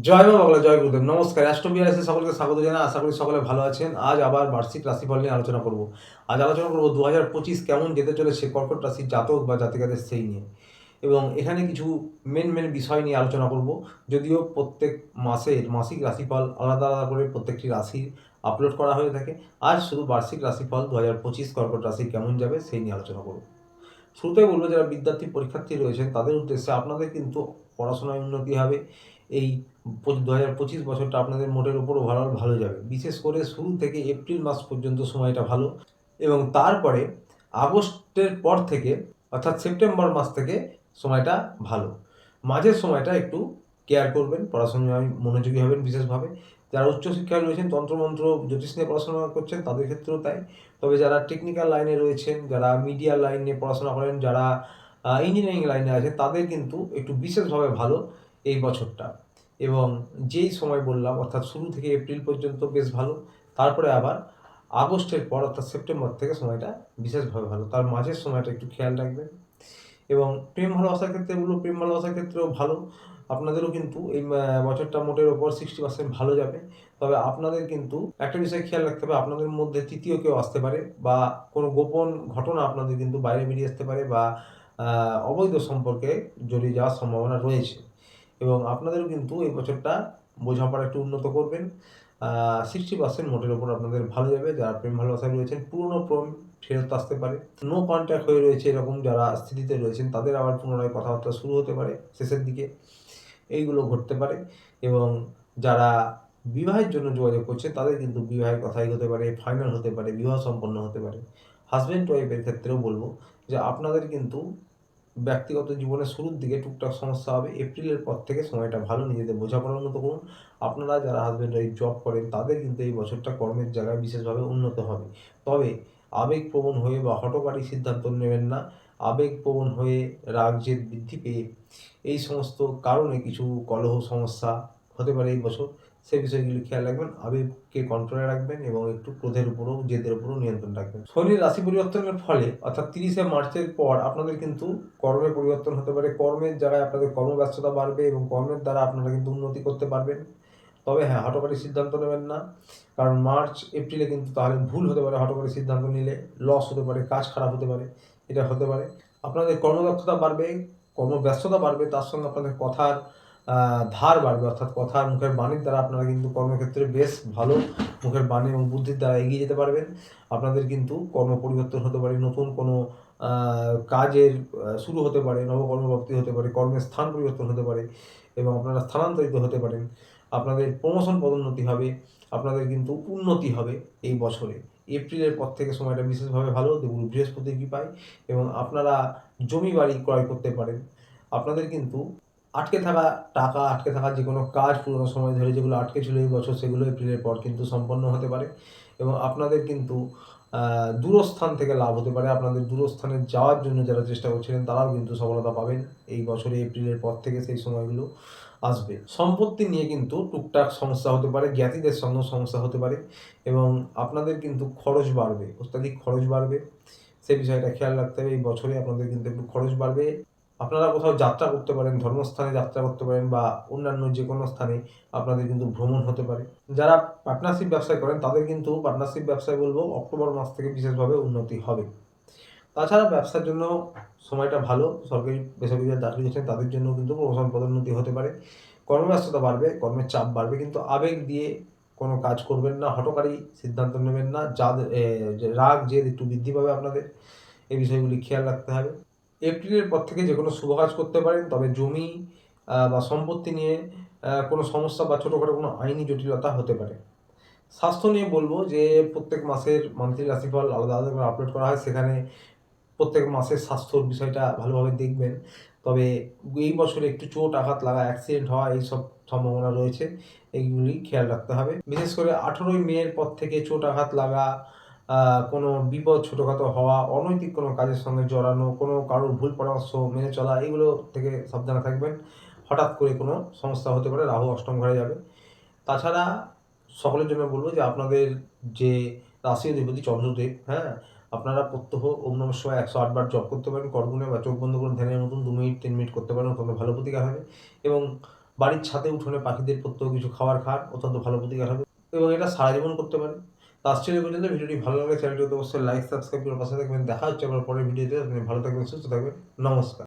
জয় মা বাংলা, জয় গুরুদেব। নমস্কার। অ্যাস্ট্রোবিআরএসে সকলকে স্বাগত জানাই। আশা করি সকলে ভালো আছেন। আজ আবার বার্ষিক রাশিফল নিয়ে আলোচনা করব। আজ আলোচনা করব ২০২৫ কেমন যেতে চলেছে কর্কট রাশির জাতক বা জাতিকাদের সেই নিয়ে। এবং এখানে কিছু মেন বিষয় নিয়ে আলোচনা করব। যদিও প্রত্যেক মাসের মাসিক রাশিফল আলাদা আলাদা করে প্রত্যেকটি রাশির আপলোড করা হয়ে থাকে। আজ শুধু বার্ষিক রাশিফল ২০২৫ কর্কট রাশি কেমন যাবে সেই নিয়ে আলোচনা করব। শুরুতেই বলবো, যারা বিদ্যার্থী পরীক্ষার্থী রয়েছেন তাদের উদ্দেশ্যে আপনাদের কিন্তু পড়াশোনায় উন্নতি হবে। এই ২০২৫ বছরটা আপনাদের মোটের উপর ওভারঅল ভালো যাবে। বিশেষ করে শুরু থেকে এপ্রিল মাস পর্যন্ত সময়টা ভালো, এবং তারপরে আগস্টের পর থেকে অর্থাৎ সেপ্টেম্বর মাস থেকে সময়টা ভালো। মাঝের সময়টা একটু কেয়ার করবেন, পড়াশোনায় মনোযোগী হবেন বিশেষভাবে। যারা উচ্চশিক্ষায় রয়েছেন, তন্ত্রমন্ত্র জ্যোতিষ নিয়ে পড়াশোনা করছেন তাদের ক্ষেত্রেও তাই। তবে যারা টেকনিক্যাল লাইনে রয়েছেন, যারা মিডিয়া লাইন নিয়ে পড়াশোনা করেন, যারা ইঞ্জিনিয়ারিং লাইনে আছে, তাদের কিন্তু একটু বিশেষভাবে ভালো এই বছরটা। এবং যেই সময় বললাম অর্থাৎ শুরু থেকে এপ্রিল পর্যন্ত বেশ ভালো, তারপরে আবার আগস্টের পর অর্থাৎ সেপ্টেম্বর থেকে সময়টা বিশেষভাবে ভালো। তার মাঝের সময়টা একটু খেয়াল রাখবেন। এবং প্রেম ভালোবাসার ক্ষেত্রে বলব, প্রেম ভালোবাসার ক্ষেত্রেও ভালো। আপনাদেরও কিন্তু এই বছরটা মোটের ওপর 60% ভালো যাবে। তবে আপনাদের কিন্তু একটা বিষয় খেয়াল রাখতে হবে, আপনাদের মধ্যে তৃতীয় কেউ আসতে পারে, বা কোনো গোপন ঘটনা আপনাদের কিন্তু বাইরে বেরিয়ে আসতে পারে, বা অবৈধ সম্পর্কে জড়িয়ে যাওয়ার সম্ভাবনা রয়েছে। এবং আপনাদেরও কিন্তু এই বছরটা বোঝাপড়া একটু উন্নত করবেন। 60% মোটের ওপর আপনাদের ভালো যাবে। যারা প্রেম ভালোবাসায় রয়েছেন, পুরনো প্রেম ফেরত আসতে পারে। নো কন্ট্যাক্ট হয়ে রয়েছে এরকম যারা স্থিতিতে রয়েছেন, তাদের আবার পুনরায় কথাবার্তা শুরু হতে পারে শেষের দিকে। এইগুলো ঘটতে পারে। এবং যারা বিবাহের জন্য যোগাযোগ করছে তাদের কিন্তু বিবাহের কথা এগোতে পারে, ফাইনাল হতে পারে, বিবাহ সম্পন্ন হতে পারে। হাজব্যান্ড ওয়াইফের ক্ষেত্রেও বলবো যে আপনাদের কিন্তু ব্যক্তিগত জীবনের শুরুর দিকে টুকটাক সমস্যা হবে। এপ্রিলের পর থেকে সময়টা ভালো, নিজেদের বোঝাপড়া উন্নত করুন। আপনারা যারা হাজব্যান্ড ওয়াইফ জব করেন তাদের কিন্তু এই বছরটা কর্মের জায়গায় বিশেষভাবে উন্নত হবে। তবে আবেগপ্রবণ হয়ে বা হঠকারী সিদ্ধান্ত নেবেন না। আবেগপ্রবণ হয়ে রাগ জেদ বৃদ্ধি পেয়ে এই সমস্ত কারণে কিছু কলহ সমস্যা হতে পারে এই বছর। সেই বিষয়গুলি খেয়াল রাখবেন, আবেগকে কন্ট্রোলে রাখবেন এবং একটু ক্রোধের উপরও জেদের উপরও নিয়ন্ত্রণ রাখবেন। শনির রাশি পরিবর্তনের ফলে অর্থাৎ 30শে মার্চের পর আপনাদের কিন্তু কর্মে পরিবর্তন হতে পারে। কর্মের জায়গায় আপনাদের কর্মব্যস্ততা বাড়বে এবং কর্মের দ্বারা আপনারা কিন্তু উন্নতি করতে পারবেন। তবে হ্যাঁ, হঠকারী সিদ্ধান্ত নেবেন না, কারণ মার্চ এপ্রিলে কিন্তু তাহলে ভুল হতে পারে। হঠকারী সিদ্ধান্ত নিলে লস হতে পারে, কাজ খারাপ হতে পারে, এটা হতে পারে। আপনাদের কর্মদক্ষতা বাড়বে, কর্মব্যস্ততা বাড়বে, তার সঙ্গে আপনাদের কথার ধার বাড়বে, অর্থাৎ কথার মুখের বাণীর দ্বারা আপনারা কিন্তু কর্মক্ষেত্রে বেশ ভালো মুখের বাণী এবং বুদ্ধির দ্বারা এগিয়ে যেতে পারবেন। আপনাদের কিন্তু কর্ম পরিবর্তন হতে পারে, নতুন কোনো কাজের শুরু হতে পারে, নবকর্মপ্রাপ্তি হতে পারে, কর্মের স্থান পরিবর্তন হতে পারে এবং আপনারা স্থানান্তরিত হতে পারেন। আপনাদের প্রমোশন পদোন্নতি হবে, আপনাদের কিন্তু উন্নতি হবে এই বছরে। এপ্রিলের পর থেকে সময়টা বিশেষভাবে ভালো, দেবগুরু বৃহস্পতির কৃপায়। এবং আপনারা জমি বাড়ি ক্রয় করতে পারেন। আপনাদের কিন্তু আটকে থাকা টাকা, আটকে থাকা যে কোনো কাজ পুরোনো সময় ধরে যেগুলো আটকে ছিল এই বছর, সেগুলো এপ্রিলের পর কিন্তু সম্পন্ন হতে পারে। এবং আপনাদের কিন্তু দূরস্থান থেকে লাভ হতে পারে। আপনাদের দূরস্থানে যাওয়ার জন্য যারা চেষ্টা করছিলেন তারাও কিন্তু সফলতা পাবেন এই বছরে। এপ্রিলের পর থেকে সেই সময়গুলো আসবে। সম্পত্তি নিয়ে কিন্তু টুকটাক সমস্যা হতে পারে, জ্ঞাতিদের সঙ্গেও সমস্যা হতে পারে এবং আপনাদের কিন্তু খরচ বাড়বে, অত্যাধিক খরচ বাড়বে। সেই বিষয়টা খেয়াল রাখতে হবে। এই বছরে আপনাদের কিন্তু একটু খরচ বাড়বে। আপনারা কোথাও যাত্রা করতে পারেন, ধর্মস্থানে যাত্রা করতে পারেন, বা অন্যান্য যে কোনো স্থানে আপনাদের কিন্তু ভ্রমণ হতে পারে। যারা পার্টনারশিপ ব্যবসায় করেন তাদের কিন্তু পার্টনারশিপ ব্যবসায় বলবো অক্টোবর মাস থেকে বিশেষভাবে উন্নতি হবে। তাছাড়া ব্যবসার জন্য সময়টা ভালো। সরকারি বেসরকারি যারা চাকরি করছেন তাদের জন্য কিন্তু প্রমোশন পদোন্নতি হতে পারে। কর্মব্যস্ততা বাড়বে, কর্মের চাপ বাড়বে, কিন্তু আবেগ দিয়ে কোনো কাজ করবেন না, হঠকারী সিদ্ধান্ত নেবেন না। যাদের যে রাগ জেদ একটু বৃদ্ধি পাবে আপনাদের, এই বিষয়গুলি খেয়াল রাখতে হবে। এপ্রিলের পর থেকে যে কোনো শুভ কাজ করতে পারেন, তবে জমি বা সম্পত্তি নিয়ে কোনো সমস্যা বা ছোটোখাটো কোনো আইনি জটিলতা হতে পারে। স্বাস্থ্য নিয়ে বলবো যে প্রত্যেক মাসের মান্থলি রাশিফল আলাদা আলাদা করে আপলোড করা হয়, সেখানে প্রত্যেক মাসের স্বাস্থ্যর বিষয়টা ভালোভাবে দেখবেন। তবে এই বছরে একটু চোট আঘাত লাগা, অ্যাক্সিডেন্ট হওয়া এইসব সম্ভাবনা রয়েছে, এইগুলি খেয়াল রাখতে হবে। বিশেষ করে 18ই মের পর থেকে চোট আঘাত লাগা, কোনো বিপদ ছোটোখাটো হওয়া, অনৈতিক কোনো কাজের সঙ্গে জড়ানো, কোনো কারোর ভুল পরামর্শ মেনে চলা, এগুলো থেকে সাবধানে থাকবেন। হঠাৎ করে কোনো সমস্যা হতে পারে, রাহু অষ্টম ঘরে যাবে। তাছাড়া সকলের জন্য বলবো যে আপনাদের যে রাশি অধিপতি চন্দ্রদেব, হ্যাঁ, আপনারা প্রত্যহ ওম নমঃ শিবায় 108 বার জপ করতে পারেন করগুণে, বা চোখ বন্ধ করে ধ্যানের মতন 2 মিনিট 3 মিনিট করতে পারেন, অত্যন্ত ভালো প্রতিকার হবে। এবং বাড়ির ছাদে উঠোনে পাখিদের প্রত্যেক কিছু খাবার খান, অত্যন্ত ভালো প্রতিকার হবে এবং এটা সারা জীবন করতে পারেন। তো আজকের এই পর্যন্ত। ভিডিওটি ভালো লাগলে চ্যানেলটিতে অবশ্যই লাইক সাবস্ক্রাইব করে পাশে থাকবেন। দেখা হচ্ছে আবার পরের ভিডিওতে। আপনি ভালো থাকবেন, সুস্থ থাকবেন। নমস্কার।